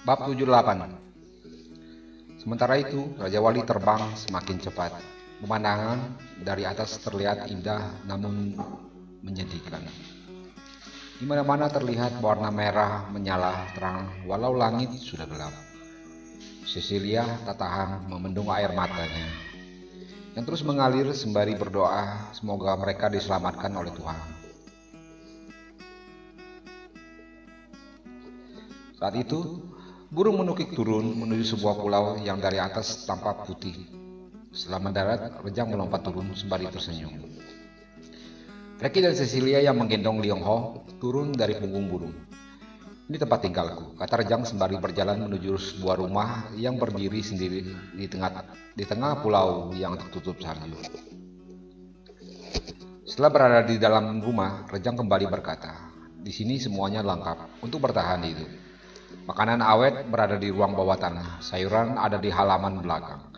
Bab 78. Sementara itu, Raja Wali terbang semakin cepat. Pemandangan dari atas terlihat indah namun menyedihkan. Di mana-mana terlihat warna merah menyala terang walau langit sudah gelap. Cecilia tak tahan memendung air matanya yang terus mengalir sembari berdoa semoga mereka diselamatkan oleh Tuhan. Saat itu, burung menukik turun menuju sebuah pulau yang dari atas tampak putih. Setelah mendarat, Rejang melompat turun sembari tersenyum. Reki dan Cecilia yang menggendong Liong Ho turun dari punggung burung. Ini tempat tinggalku, kata Rejang sembari berjalan menuju sebuah rumah yang berdiri sendiri di tengah pulau yang tertutup salju. Setelah berada di dalam rumah, Rejang kembali berkata, "Di sini semuanya lengkap untuk bertahan hidup. Makanan awet berada di ruang bawah tanah, sayuran ada di halaman belakang.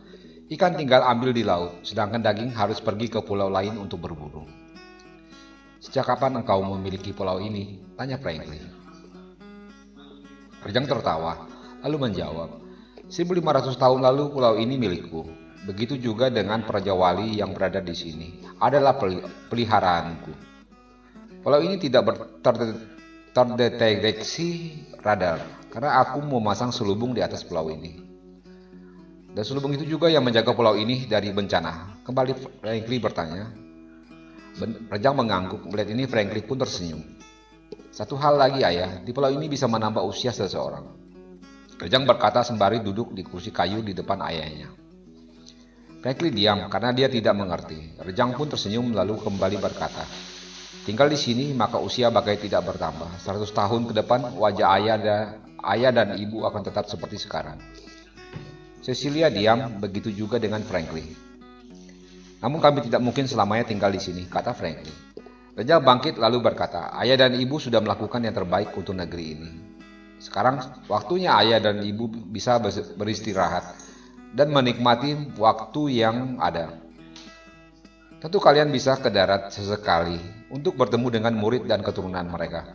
Ikan tinggal ambil di laut, sedangkan daging harus pergi ke pulau lain untuk berburu." "Sejak kapan engkau memiliki pulau ini?" tanya Franklin. Rejang tertawa, lalu menjawab, 1500 tahun lalu pulau ini milikku. Begitu juga dengan Praja Wali yang berada di sini. Adalah peliharaanku. Pulau ini tidak terdeteksi radar, karena aku memasang selubung di atas pulau ini. Dan selubung itu juga yang menjaga pulau ini dari bencana. Kembali Franklin bertanya. Rejang mengangguk, melihat ini Franklin pun tersenyum. "Satu hal lagi ayah, di pulau ini bisa menambah usia seseorang." Rejang berkata sembari duduk di kursi kayu di depan ayahnya. Franklin diam karena dia tidak mengerti. Rejang pun tersenyum lalu kembali berkata, "Tinggal di sini maka usia bagai tidak bertambah. 100 tahun ke depan wajah ayah dan ibu akan tetap seperti sekarang." Cecilia diam, begitu juga dengan Franklin. "Namun kami tidak mungkin selamanya tinggal di sini," kata Franklin. Rejang bangkit lalu berkata, "Ayah dan ibu sudah melakukan yang terbaik untuk negeri ini. Sekarang waktunya ayah dan ibu bisa beristirahat dan menikmati waktu yang ada. Tentu kalian bisa ke darat sesekali untuk bertemu dengan murid dan keturunan mereka."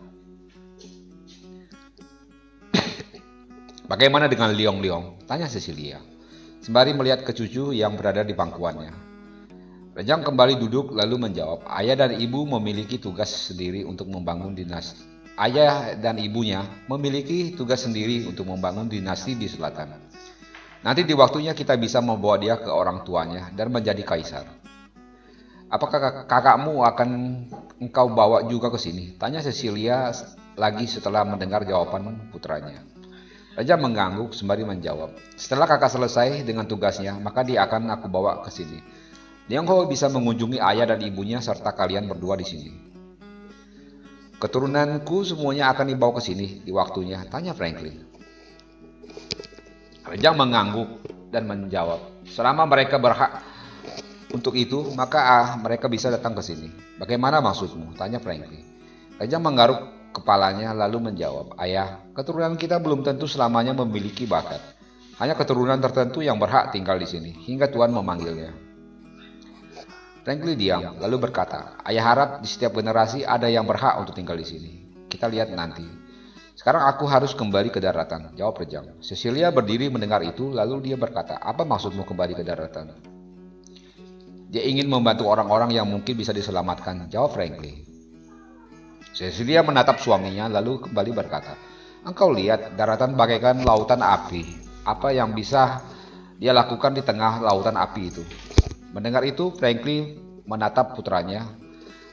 "Bagaimana dengan Liong-Liong?" tanya Cecilia, sembari melihat ke cucu yang berada di pangkuannya. Rejang kembali duduk lalu menjawab, "Ayah dan ibu memiliki tugas sendiri untuk membangun dinasti. Ayah dan ibunya memiliki tugas sendiri untuk membangun dinasti di selatan. Nanti di waktunya kita bisa membawa dia ke orang tuanya dan menjadi kaisar." "Apakah kakakmu akan engkau bawa juga ke sini?" tanya Cecilia lagi setelah mendengar jawaban putranya. Raja mengangguk sembari menjawab, "Setelah kakak selesai dengan tugasnya, maka dia akan aku bawa ke sini. Liang Ho bisa mengunjungi ayah dan ibunya serta kalian berdua di sini." "Keturunanku semuanya akan dibawa ke sini di waktunya?" tanya Franklin. Rejang mengangguk dan menjawab, "Selama mereka berhak untuk itu, maka mereka bisa datang ke sini." "Bagaimana maksudmu?" tanya Franklin. Rejang menggaruk kepalanya lalu menjawab, "Ayah, keturunan kita belum tentu selamanya memiliki bakat. Hanya keturunan tertentu yang berhak tinggal di sini, hingga Tuhan memanggilnya." Franklin diam, lalu berkata, "Ayah harap di setiap generasi ada yang berhak untuk tinggal di sini. Kita lihat nanti. Sekarang aku harus kembali ke daratan," jawab Rejang. Cecilia berdiri mendengar itu, lalu dia berkata, "Apa maksudmu kembali ke daratan?" "Dia ingin membantu orang-orang yang mungkin bisa diselamatkan," jawab Franklin. Cecilia menatap suaminya, lalu kembali berkata, "Engkau lihat, daratan bagaikan lautan api. Apa yang bisa dia lakukan di tengah lautan api itu?" Mendengar itu, Franklin menatap putranya.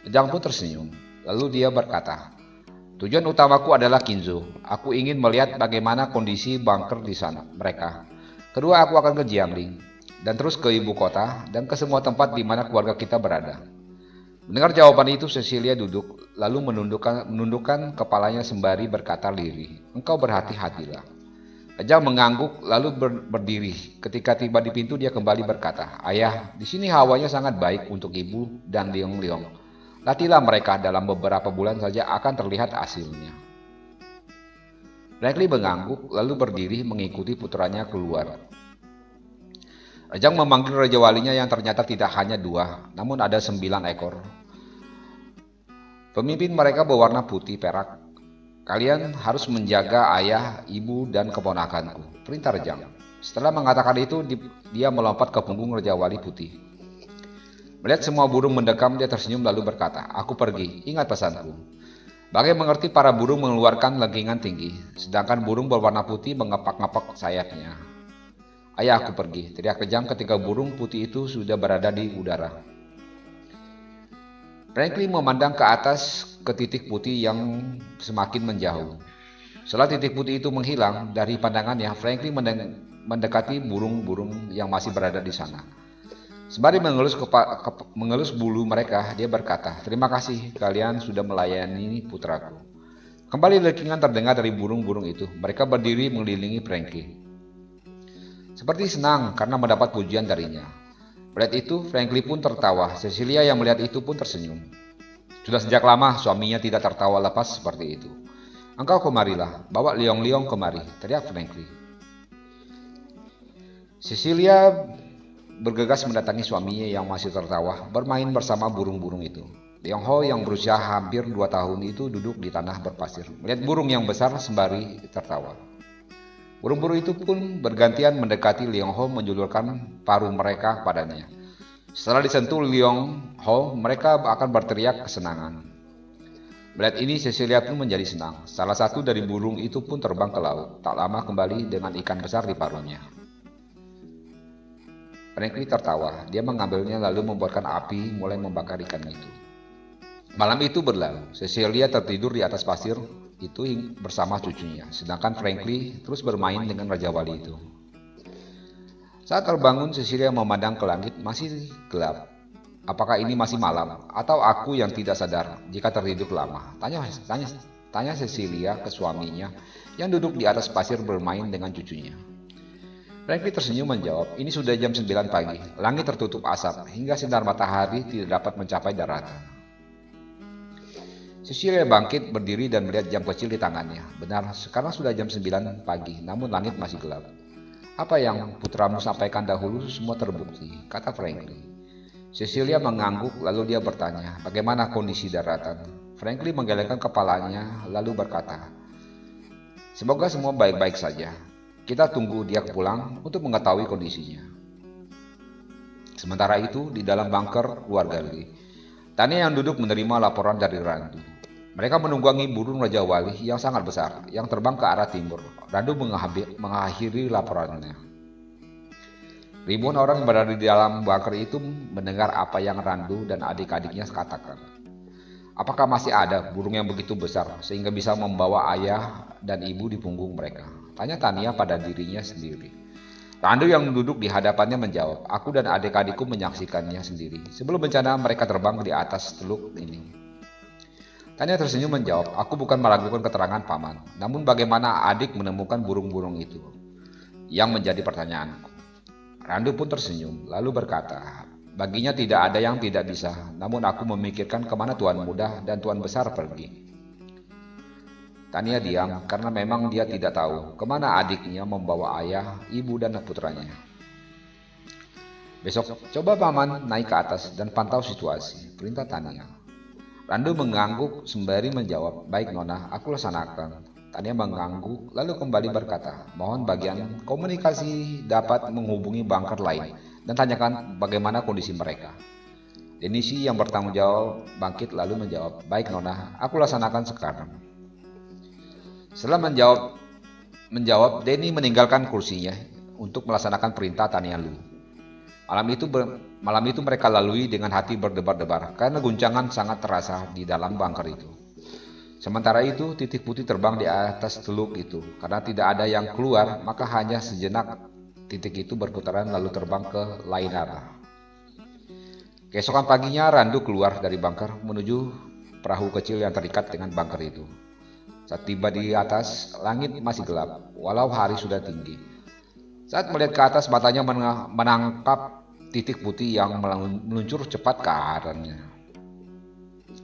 Rejang pun tersenyum. Lalu dia berkata, "Tujuan utamaku adalah Kinzo. Aku ingin melihat bagaimana kondisi bunker di sana mereka. Kedua, aku akan ke Jiangling, dan terus ke ibu kota, dan ke semua tempat di mana keluarga kita berada." Mendengar jawaban itu, Cecilia duduk, lalu menundukkan kepalanya sembari berkata lirih, "Engkau berhati-hatilah." Rejang mengangguk lalu berdiri. Ketika tiba di pintu, dia kembali berkata, "Ayah, di sini hawanya sangat baik untuk ibu dan Liong-Liong. Latihlah mereka, dalam beberapa bulan saja akan terlihat hasilnya." Franklin mengangguk lalu berdiri mengikuti putranya keluar. Rejang memanggil Raja Walinya yang ternyata tidak hanya 2, namun ada 9 ekor. Pemimpin mereka berwarna putih perak. Kalian harus menjaga ayah, ibu, dan keponakanku. Perintah Rejang. Setelah mengatakan itu, dia melompat ke punggung Raja Wali Putih. Melihat semua burung mendekam, dia tersenyum lalu berkata, "Aku pergi, ingat pesanku." Bagai mengerti, para burung mengeluarkan lengkingan tinggi, sedangkan burung berwarna putih mengepak-ngepak sayapnya. "Ayah, aku pergi," teriak Rejang ketika burung putih itu sudah berada di udara. Franklin memandang ke atas ke titik putih yang semakin menjauh. Setelah titik putih itu menghilang dari pandangannya, Franklin mendekati burung-burung yang masih berada di sana. Sembari mengelus bulu mereka, dia berkata, "Terima kasih kalian sudah melayani putraku." Kembali lengkingan terdengar dari burung-burung itu. Mereka berdiri mengelilingi Franklin, seperti senang karena mendapat pujian darinya. Melihat itu, Franklin pun tertawa. Cecilia yang melihat itu pun tersenyum. Sudah sejak lama suaminya tidak tertawa lepas seperti itu. "Engkau kemarilah, bawa Liong-Liong kemari," teriak Franklin. Cecilia bergegas mendatangi suaminya yang masih tertawa, bermain bersama burung-burung itu. Liong Ho yang berusia hampir 2 tahun itu duduk di tanah berpasir, melihat burung yang besar sembari tertawa. Burung-burung itu pun bergantian mendekati Liong Ho, menjulurkan paruh mereka padanya. Setelah disentuh Liong Ho, mereka akan berteriak kesenangan. Melihat ini, Cecilia pun menjadi senang. Salah satu dari burung itu pun terbang ke laut, tak lama kembali dengan ikan besar di paruhnya. Franklin tertawa. Dia mengambilnya lalu membuatkan api mulai membakar ikan itu. Malam itu berlalu. Cecilia tertidur di atas pasir itu bersama cucunya, sedangkan Franklin terus bermain dengan Raja Wali itu. Saat terbangun, Cecilia memandang ke langit, masih gelap. "Apakah ini masih malam, atau aku yang tidak sadar jika tertidur lama?" Tanya Cecilia ke suaminya yang duduk di atas pasir bermain dengan cucunya. Franklin tersenyum menjawab, "Ini sudah jam 9 pagi. Langit tertutup asap, hingga sinar matahari tidak dapat mencapai daratan." Cecilia bangkit, berdiri dan melihat jam kecil di tangannya. Benar, sekarang sudah jam 9 pagi, namun langit masih gelap. "Apa yang putramu sampaikan dahulu semua terbukti," kata Franklin. Cecilia mengangguk, lalu dia bertanya, "Bagaimana kondisi daratan?" Franklin menggelengkan kepalanya, lalu berkata, "Semoga semua baik-baik saja. Kita tunggu dia pulang untuk mengetahui kondisinya." Sementara itu, di dalam bunker keluarga Lee, Tania yang duduk menerima laporan dari Randu. Mereka menunggangi burung Raja Wali yang sangat besar, yang terbang ke arah timur. Randu mengakhiri laporannya. Ribuan orang yang berada di dalam bunker itu mendengar apa yang Randu dan adik-adiknya katakan. "Apakah masih ada burung yang begitu besar sehingga bisa membawa ayah dan ibu di punggung mereka?" tanya Tania pada dirinya sendiri. Randu yang duduk di hadapannya menjawab, "Aku dan adik-adikku menyaksikannya sendiri sebelum bencana mereka terbang di atas teluk ini." Tania tersenyum menjawab, "Aku bukan meragukan keterangan paman, namun bagaimana adik menemukan burung-burung itu yang menjadi pertanyaanku." Randu pun tersenyum, lalu berkata, "Baginya tidak ada yang tidak bisa, namun aku memikirkan kemana Tuan Muda dan Tuan Besar pergi." Tania diam karena memang dia tidak tahu kemana adiknya membawa ayah, ibu, dan putranya. "Besok coba paman naik ke atas dan pantau situasi," perintah Tania. Randu mengangguk sembari menjawab, "Baik Nona, aku laksanakan." Tania mengangguk lalu kembali berkata, "Mohon bagian komunikasi dapat menghubungi bunker lain dan tanyakan bagaimana kondisi mereka." Denisi yang bertanggung jawab bangkit lalu menjawab, "Baik Nona, aku laksanakan sekarang." Setelah menjawab, Denny meninggalkan kursinya untuk melaksanakan perintah Tania Lu. Malam itu mereka lalui dengan hati berdebar-debar karena guncangan sangat terasa di dalam bunker itu. Sementara itu, titik putih terbang di atas teluk itu. Karena tidak ada yang keluar, maka hanya sejenak titik itu berputaran lalu terbang ke lain arah. Keesokan paginya, Randu keluar dari bunker menuju perahu kecil yang terikat dengan bunker itu. Saat tiba di atas, langit masih gelap, walau hari sudah tinggi. Saat melihat ke atas, matanya menangkap titik putih yang meluncur cepat ke arahnya.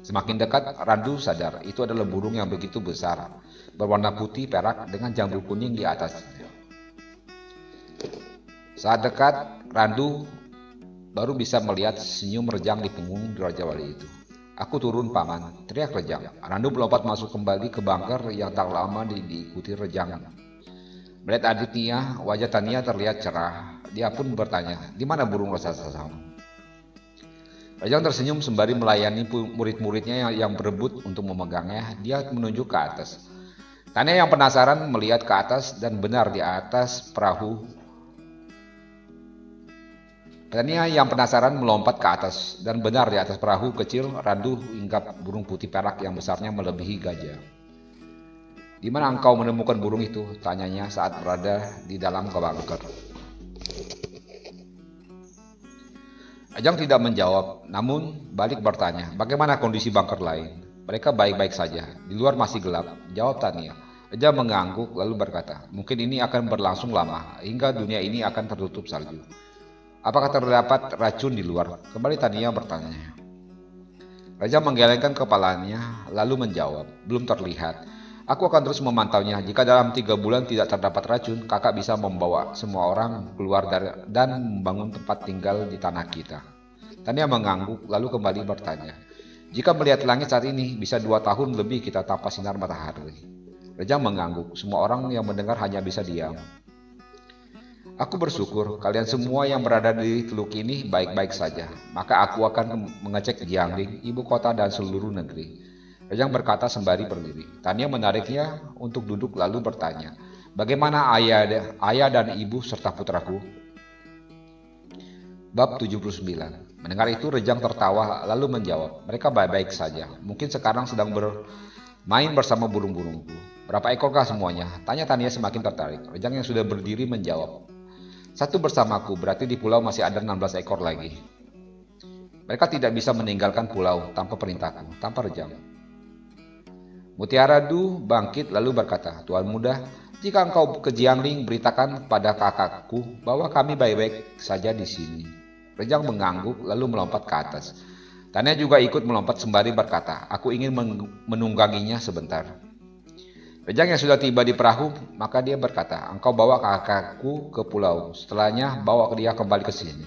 Semakin dekat, Randu sadar itu adalah burung yang begitu besar, berwarna putih perak dengan jambul kuning di atasnya. Saat dekat, Randu baru bisa melihat senyum rejang di punggung Raja Wali itu. Aku turun paman, teriak Rejang. Randu melompat masuk kembali ke bunker yang tak lama diikuti Rejang. Melihat adiknya, wajah Tania terlihat cerah. Dia pun bertanya, di mana burung raksasa? Rejang tersenyum sembari melayani murid-muridnya yang berebut untuk memegangnya. Dia menunjuk ke atas. Tania yang penasaran melihat ke atas dan benar di atas perahu. Tania yang penasaran melompat ke atas dan benar di atas perahu kecil Randu hinggap burung putih perak yang besarnya melebihi gajah. Di mana engkau menemukan burung itu? Tanyanya saat berada di dalam bunker. Ajang tidak menjawab, namun balik bertanya, bagaimana kondisi bunker lain? Mereka baik-baik saja, di luar masih gelap, jawab Tania. Ajang mengangguk lalu berkata, mungkin ini akan berlangsung lama, hingga dunia ini akan tertutup salju. Apakah terdapat racun di luar? Kembali Tania bertanya. Raja menggelengkan kepalanya, lalu menjawab, belum terlihat. Aku akan terus memantaunya. Jika dalam 3 bulan tidak terdapat racun, kakak bisa membawa semua orang keluar dan membangun tempat tinggal di tanah kita. Tania mengangguk, lalu kembali bertanya. Jika melihat langit saat ini, bisa 2 tahun lebih kita tanpa sinar matahari. Raja mengangguk, semua orang yang mendengar hanya bisa diam. Aku bersyukur kalian semua yang berada di teluk ini baik-baik saja. Maka aku akan mengecek Jiangling, ibu kota dan seluruh negeri. Rejang berkata sembari berdiri. Tania menariknya untuk duduk lalu bertanya, bagaimana ayah dan ibu serta putraku? Bab 79. Mendengar itu Rejang tertawa lalu menjawab, mereka baik-baik saja. Mungkin sekarang sedang bermain bersama burung-burungku. Berapa ekorkah semuanya? Tanya Tania semakin tertarik. Rejang yang sudah berdiri menjawab, 1 bersamaku, berarti di pulau masih ada 16 ekor lagi. Mereka tidak bisa meninggalkan pulau tanpa perintahku, tanpa Rejang. Mutiara Du bangkit lalu berkata, Tuan Muda, jika engkau ke Jiangling, beritakan pada kakakku bahwa kami baik-baik saja di sini. Rejang mengangguk lalu melompat ke atas. Tania juga ikut melompat sembari berkata, aku ingin menungganginya sebentar. Rejang yang sudah tiba di perahu, maka dia berkata, engkau bawa kakakku ke pulau, setelahnya bawa dia kembali ke sini.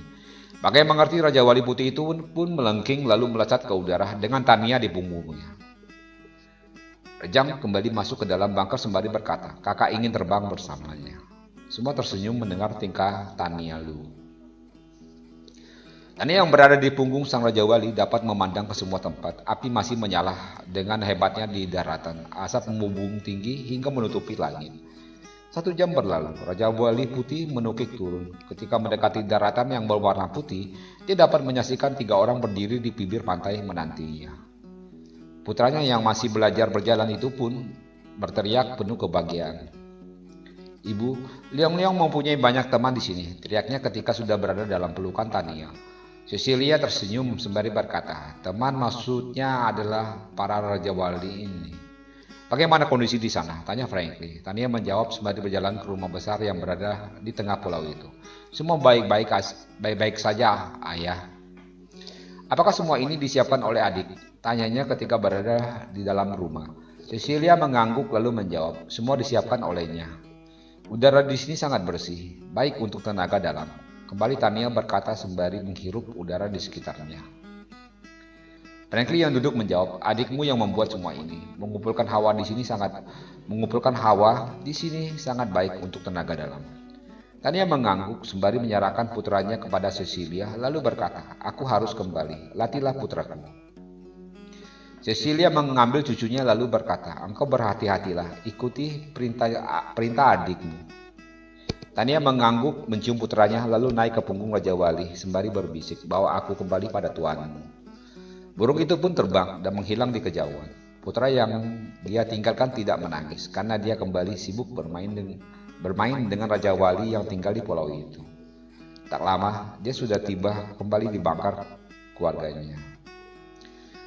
Maka yang mengerti Raja Wali Putih itu pun melengking lalu melesat ke udara dengan Tania di punggungnya. Rejang kembali masuk ke dalam bunker sembari berkata, kakak ingin terbang bersamanya. Semua tersenyum mendengar tingkah Tania Lu. Tania yang berada di punggung sang Raja Wali dapat memandang ke semua tempat. Api masih menyala dengan hebatnya di daratan. Asap membumbung tinggi hingga menutupi langit. 1 jam berlalu, Raja Wali Putih menukik turun. Ketika mendekati daratan yang berwarna putih, dia dapat menyaksikan 3 orang berdiri di bibir pantai menantinya. Putranya yang masih belajar berjalan itu pun berteriak penuh kebahagiaan. Ibu, Liang-Liang mempunyai banyak teman di sini, teriaknya ketika sudah berada dalam pelukan Tania. Cecilia tersenyum sembari berkata, teman maksudnya adalah para Raja Wali ini. Bagaimana kondisi di sana? Tanya Frankie. Tania menjawab sembari berjalan ke rumah besar yang berada di tengah pulau itu. Semua baik-baik saja, ayah. Apakah semua ini disiapkan oleh adik? Tanyanya ketika berada di dalam rumah. Cecilia mengangguk lalu menjawab, semua disiapkan olehnya. Udara di sini sangat bersih, baik untuk tenaga dalam. Kembali Tania berkata sembari menghirup udara di sekitarnya. Franklin yang duduk menjawab, adikmu yang membuat semua ini. Mengumpulkan hawa di sini sangat baik untuk tenaga dalam. Tania mengangguk sembari menyerahkan putranya kepada Cecilia lalu berkata, aku harus kembali, latihlah putraku. Cecilia mengambil cucunya lalu berkata, engkau berhati-hatilah, ikuti perintah adikmu. Tania mengangguk mencium putranya lalu naik ke punggung Raja Wali sembari berbisik, bawa aku kembali pada tuanmu. Burung itu pun terbang dan menghilang di kejauhan. Putra yang dia tinggalkan tidak menangis karena dia kembali sibuk bermain dengan Raja Wali yang tinggal di pulau itu. Tak lama dia sudah tiba kembali di bunker keluarganya.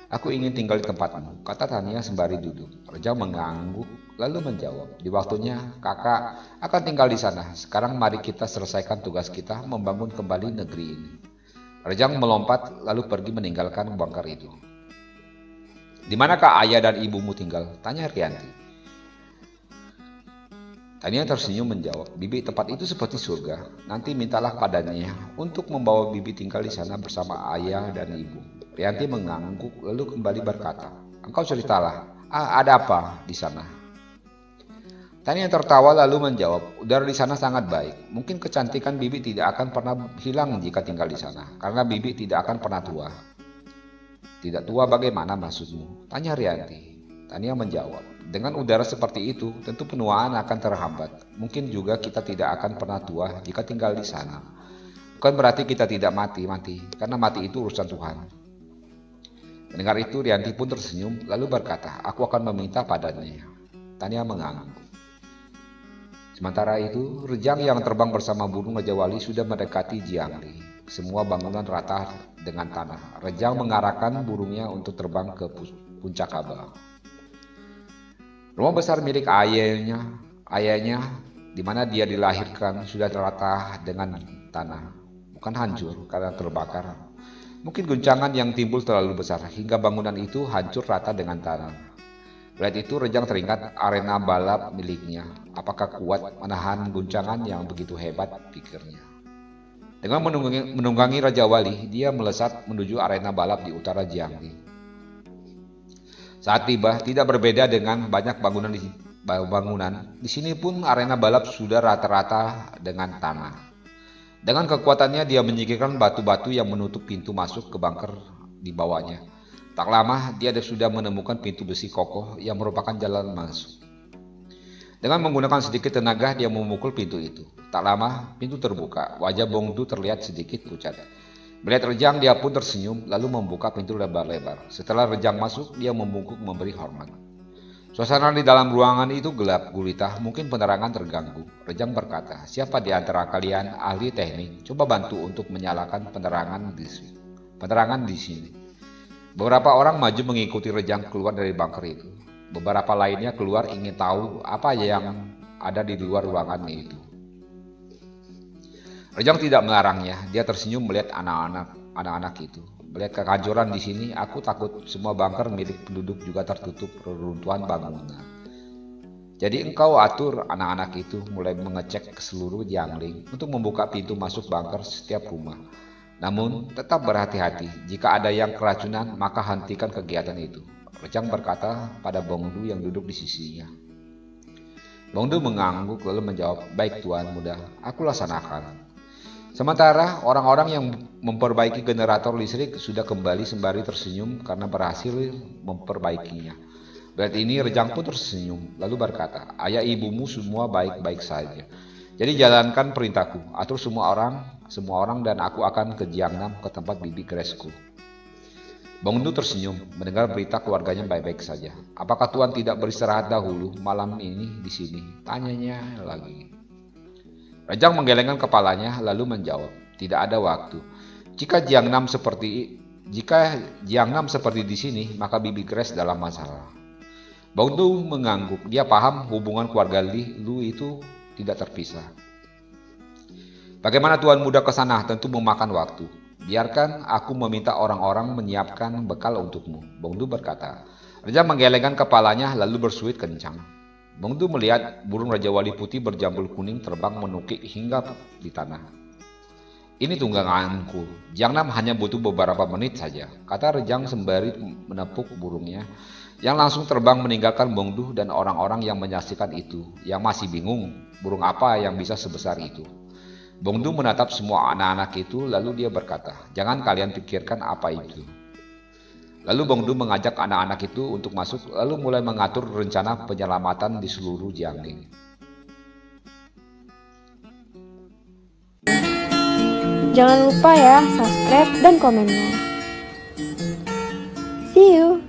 Aku ingin tinggal di tempatmu, kata Tania sembari duduk. Raja mengangguk lalu menjawab, di waktunya kakak akan tinggal di sana. Sekarang mari kita selesaikan tugas kita membangun kembali negeri ini. Raja melompat lalu pergi meninggalkan bunker itu. Di manakah ayah dan ibumu tinggal? Tanya Rianti. Tania tersenyum menjawab, bibi tempat itu seperti surga. Nanti mintalah padanya untuk membawa bibi tinggal di sana bersama ayah dan ibu. Rianti mengangguk lalu kembali berkata, engkau ceritalah, ada apa di sana? Tania tertawa lalu menjawab, udara di sana sangat baik. Mungkin kecantikan Bibi tidak akan pernah hilang jika tinggal di sana, karena Bibi tidak akan pernah tua. Tidak tua bagaimana maksudmu? Tanya Rianti. Tania menjawab, dengan udara seperti itu, tentu penuaan akan terhambat. Mungkin juga kita tidak akan pernah tua jika tinggal di sana. Bukan berarti kita tidak mati, karena mati itu urusan Tuhan. Mendengar itu, Rianti pun tersenyum, lalu berkata, aku akan meminta padanya. Tania mengangguk. Sementara itu, Rejang yang terbang bersama burung Raja Wali sudah mendekati Jiangli. Semua bangunan rata dengan tanah. Rejang mengarahkan burungnya untuk terbang ke puncak Kaba. Rumah besar milik ayahnya, di mana dia dilahirkan, sudah rata dengan tanah. Bukan hancur karena terbakar. Mungkin guncangan yang timbul terlalu besar hingga bangunan itu hancur rata dengan tanah. Melihat itu Rejang teringat arena balap miliknya. Apakah kuat menahan guncangan yang begitu hebat, pikirnya. Dengan menunggangi Raja Wali, dia melesat menuju arena balap di utara Jiangli. Saat tiba, tidak berbeda dengan banyak bangunan di sini pun arena balap sudah rata-rata dengan tanah. Dengan kekuatannya dia menyingkirkan batu-batu yang menutup pintu masuk ke bunker di bawahnya. Tak lama dia sudah menemukan pintu besi kokoh yang merupakan jalan masuk. Dengan menggunakan sedikit tenaga dia memukul pintu itu. Tak lama pintu terbuka. Wajah Bongdu terlihat sedikit pucat. Melihat Rejang dia pun tersenyum lalu membuka pintu lebar-lebar. Setelah Rejang masuk dia membungkuk memberi hormat. Suasana di dalam ruangan itu gelap gulita, mungkin penerangan terganggu. Rejang berkata, siapa di antara kalian ahli teknik? Coba bantu untuk menyalakan penerangan di sini. Beberapa orang maju mengikuti Rejang keluar dari bunker itu. Beberapa lainnya keluar ingin tahu apa yang ada di luar ruangan itu. Rejang tidak melarangnya, dia tersenyum melihat anak-anak itu. Melihat kehancuran di sini, aku takut semua bunker milik penduduk juga tertutup reruntuhan bangunan. Jadi engkau atur anak-anak itu mulai mengecek ke seluruh Jiangling untuk membuka pintu masuk bunker setiap rumah. Namun, tetap berhati-hati. Jika ada yang keracunan, maka hentikan kegiatan itu. Rejang berkata pada Bongdu yang duduk di sisinya. Bongdu mengangguk lalu menjawab, baik Tuan Muda, aku laksanakan. Sementara orang-orang yang memperbaiki generator listrik sudah kembali sembari tersenyum karena berhasil memperbaikinya. Berarti ini Rejang pun tersenyum lalu berkata, ayah ibumu semua baik-baik saja. Jadi jalankan perintahku, atur semua orang dan aku akan ke Jiangnam ke tempat bibi Graceku. Bongdu tersenyum mendengar berita keluarganya baik-baik saja. Apakah Tuan tidak beristirahat dahulu malam ini di sini? Tanyanya lagi. Rejang menggelengkan kepalanya lalu menjawab, tidak ada waktu. Jika Jiangnam seperti di sini, maka bibi Grace dalam masalah. Bongdu mengangguk, dia paham hubungan keluarga Lu itu tidak terpisah. Bagaimana Tuan Muda ke sana tentu memakan waktu. Biarkan aku meminta orang-orang menyiapkan bekal untukmu, Bongdu berkata. Rejang menggelengkan kepalanya lalu bersuit kencang. Bongdu melihat burung Raja Wali putih berjambul kuning terbang menukik hingga di tanah. Ini tungganganku, Jiangnam hanya butuh beberapa menit saja, kata Rejang sembari menepuk burungnya, yang langsung terbang meninggalkan Bongdu dan orang-orang yang menyaksikan itu, yang masih bingung burung apa yang bisa sebesar itu. Bongdu menatap semua anak-anak itu lalu dia berkata, jangan kalian pikirkan apa itu. Lalu Bongdu mengajak anak-anak itu untuk masuk lalu mulai mengatur rencana penyelamatan di seluruh Jiangling. Jangan lupa ya subscribe dan komennya. See you!